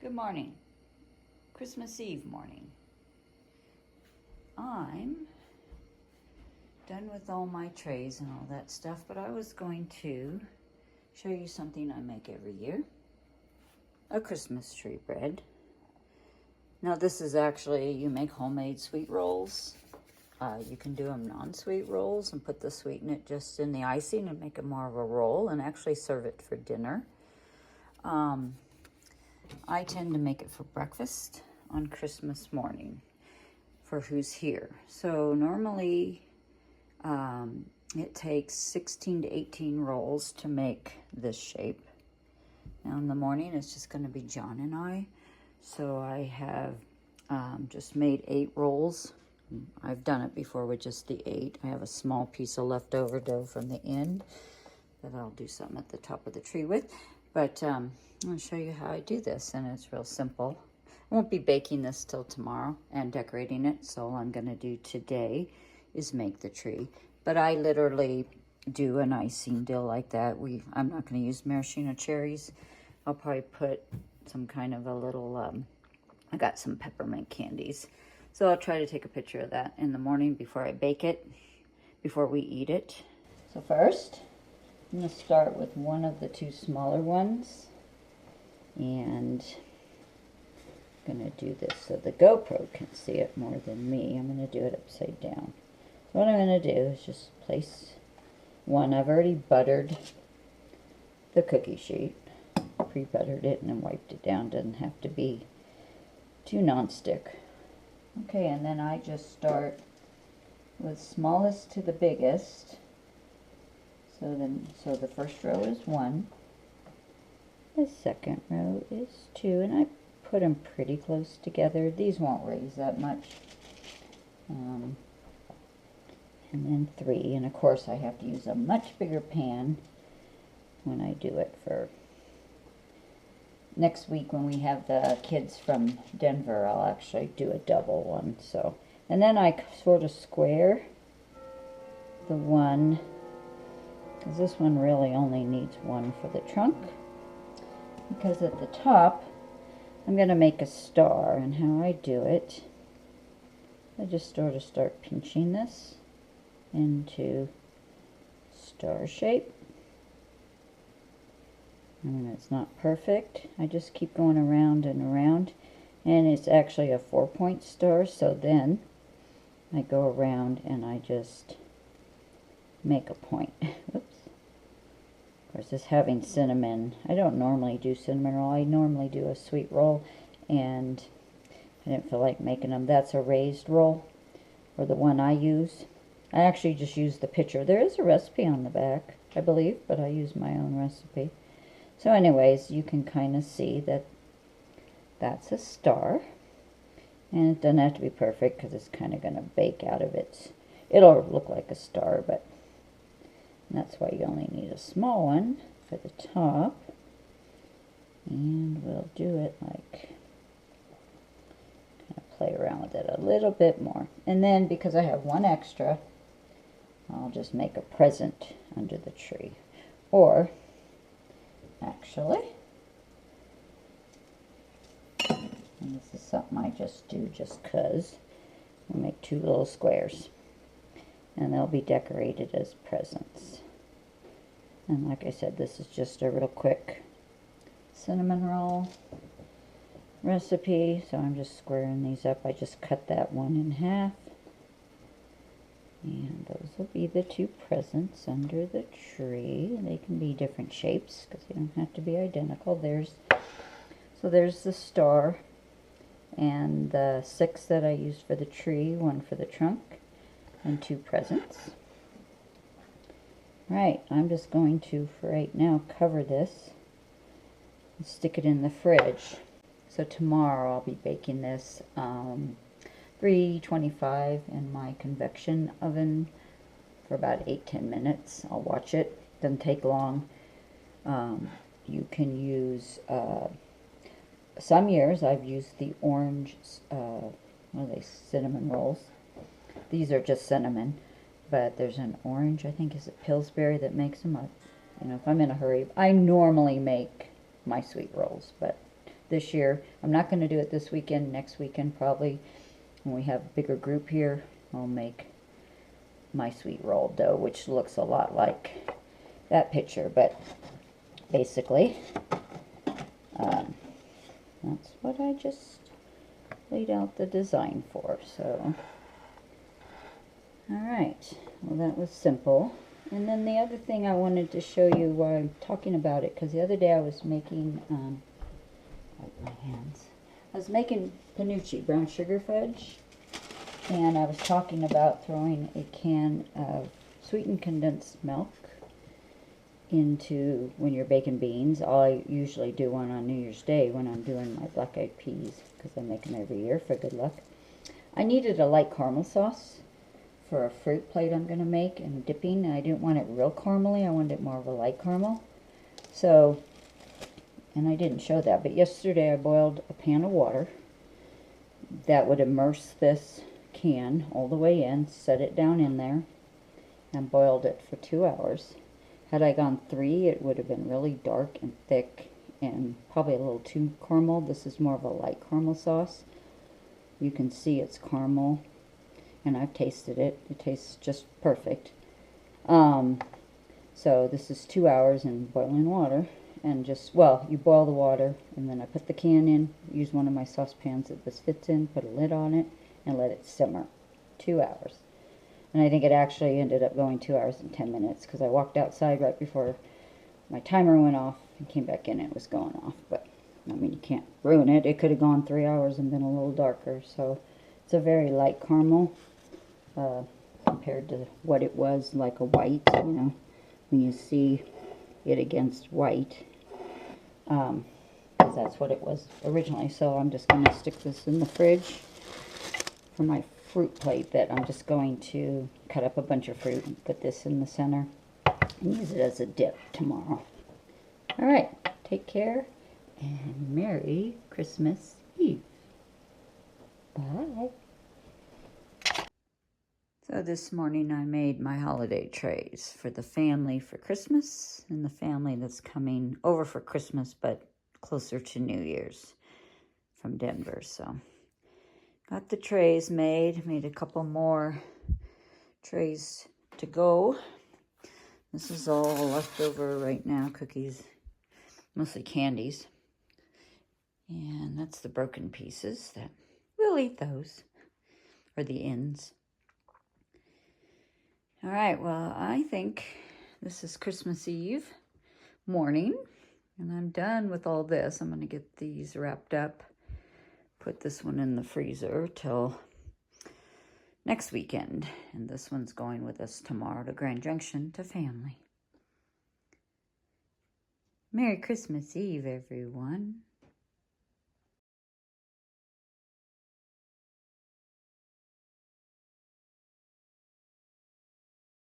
Good morning. Christmas Eve morning. I'm done with all my trays and all that stuff, but I was going to show you something I make every year. A Christmas tree bread. Now this is actually, you make homemade sweet rolls. You can do them non-sweet rolls and put the sweeten just in the icing and make it more of a roll and actually serve it for dinner. I tend to make it for breakfast on Christmas morning for who's here. So normally it takes 16 to 18 rolls to make this shape. Now in the morning it's just going to be John and I. So I have just made 8 rolls. I've done it before with just the 8. I have a small piece of leftover dough from the end that I'll do something at the top of the tree with. But I'm going to show you how I do this, and it's real simple. I won't be baking this till tomorrow and decorating it, so all I'm going to do today is make the tree. But I literally do an icing deal like that. I'm not going to use maraschino cherries. I'll probably put some kind of a little, I got some peppermint candies. So I'll try to take a picture of that in the morning before I bake it, before we eat it. So first, I'm going to start with one of the 2 smaller ones. And I'm going to do this so the GoPro can see it more than me. I'm going to do it upside down. So what I'm going to do is just place one. I've already buttered the cookie sheet. Pre-buttered it and then wiped it down. Doesn't have to be too non-stick. Okay, and then I just start with smallest to the biggest. So the first row is 1. The second row is 2, and I put them pretty close together. These won't raise that much. And then 3, and of course I have to use a much bigger pan when I do it for next week when we have the kids from Denver. I'll actually do a double one. So, and then I sort of square the one, because this one really only needs 1 for the trunk, because at the top I'm going to make a star. And how I do it, I just sort of start pinching this into star shape. And it's not perfect. I just keep going around and around, and it's actually a 4-point star. So then I go around and I just make a point. Whoops. Of course, this having cinnamon, I don't normally do cinnamon roll. I normally do a sweet roll, and I didn't feel like making them. That's a raised roll, or the one I use. I actually just use the picture. There is a recipe on the back, I believe, but I use my own recipe. So anyways, you can kind of see that that's a star. And it doesn't have to be perfect because it's kind of going to bake out of it. It'll look like a star, but that's why you only need a small one for the top. And we'll do it like, kind of play around with it a little bit more. And then because I have 1 extra, I'll just make a present under the tree. Or actually, and this is something I just do just because, I'll make 2 little squares, and they'll be decorated as presents. And like I said, this is just a real quick cinnamon roll recipe, so I'm just squaring these up. I just cut that one in half, and those will be the 2 presents under the tree. They can be different shapes because they don't have to be identical. There's the star, and the 6 that I used for the tree, 1 for the trunk, and 2 presents. Right, I'm just going to, for right now, cover this and stick it in the fridge. So tomorrow I'll be baking this 325 in my convection oven for about 8-10 minutes. I'll watch it. Doesn't take long. You can use, some years I've used the orange, what are they, cinnamon rolls. These are just cinnamon, but there's an orange, I think, is it Pillsbury, that makes them up. You know, if I'm in a hurry, I normally make my sweet rolls, but this year. I'm not going to do it this weekend. Next weekend probably, when we have a bigger group here, I'll make my sweet rolled dough, which looks a lot like that picture. But basically, that's what I just laid out the design for. So, all right. Well, that was simple. And then the other thing I wanted to show you while I'm talking about it, because the other day I was making, wipe my hands. I was making panucci, brown sugar fudge, and I was talking about throwing a can of sweetened condensed milk into when you're baking beans. I usually do one on New Year's Day when I'm doing my black-eyed peas, because I make them every year for good luck. I needed a light caramel sauce for a fruit plate I'm going to make and dipping, and I didn't want it real caramely. I wanted it more of a light caramel. So, and I didn't show that, but yesterday I boiled a pan of water that would immerse this can all the way in, set it down in there, and boiled it for 2 hours. Had I gone 3, it would have been really dark and thick and probably a little too caramel. This is more of a light caramel sauce. You can see it's caramel, and I've tasted it. It tastes just perfect. So this is 2 hours in boiling water, and just, well, you boil the water, and then I put the can in, use one of my saucepans that this fits in, put a lid on it, and let it simmer 2 hours. And I think it actually ended up going 2 hours and 10 minutes, because I walked outside right before my timer went off and came back in and it was going off. But, I mean, you can't ruin it. It could have gone 3 hours and been a little darker. So, it's a very light caramel compared to what it was, like a white, you know, when you see it against white. Because that's what it was originally. So, I'm just going to stick this in the fridge for my fruit plate that I'm just going to cut up a bunch of fruit and put this in the center and use it as a dip tomorrow. All right, take care and Merry Christmas Eve. Bye. So this morning I made my holiday trays for the family for Christmas and the family that's coming over for Christmas but closer to New Year's from Denver. So got the trays made a couple more trays to go. This is all left over right now, cookies, mostly candies. And that's the broken pieces that we'll eat those, or the ends. All right, well, I think this is Christmas Eve morning, and I'm done with all this. I'm going to get these wrapped up, put this one in the freezer till next weekend, and this one's going with us tomorrow to Grand Junction to family. Merry Christmas Eve, everyone.